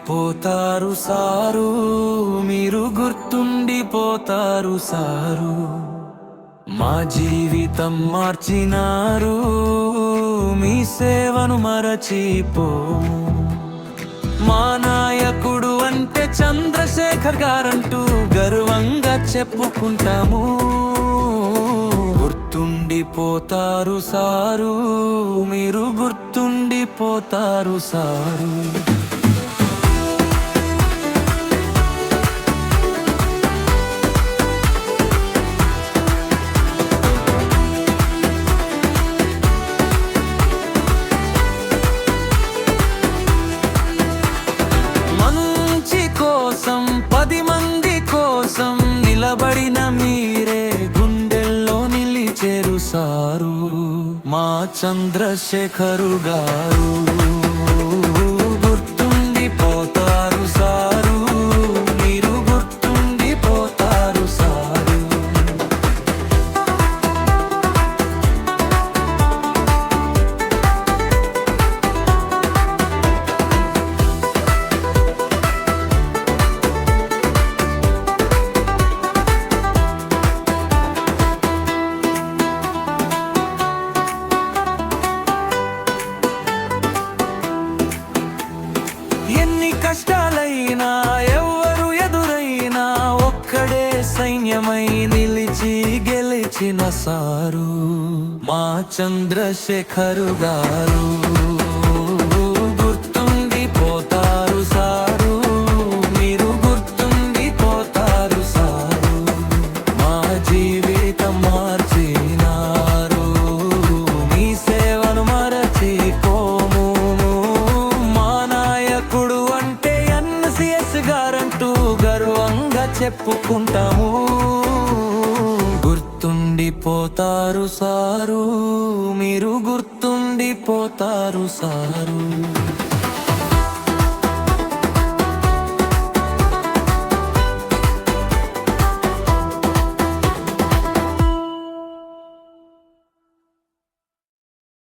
గుర్తుండిపోతారు sir, మీరు గుర్తుండిపోతారు sir. మా జీవితం మార్చినారు, మీ సేవను మరచిపోము. మా నాయకుడు అంటే చంద్రశేఖర్ గారంటూ గర్వంగా చెప్పుకుంటాము. గుర్తుండిపోతారు సారు, మీరు గుర్తుండిపోతారు సారు. మంచి కోసం 10 మంది కోసం నిలబడిన మీరే గుండెల్లో నిలిచేరు సారు, మా చంద్రశేఖరు గారు. గుర్తుండిపోతారు సారు, మీరు గుర్తుండిపోతారు సారు. ఎన్ని కష్టాలైనా ఎవరు ఎదురైనా ఒక్కడే సైన్యమై నిలిచి గెలిచిన సారు, మా చంద్రశేఖరు గారు. గుర్తుండిపోతారు సారు, మీరు గుర్తుండిపోతారు సారు. మా జీవితం మార్చినారు, మీ సేవను మరచిపోము. మా నాయకుడు అంటే ఎన్సిఎస్ గారంటూ గర్వంగా చెప్పుకుంటాము. గుర్తుండిపోతారు సారు, మీరు గుర్తుండిపోతారు సారు.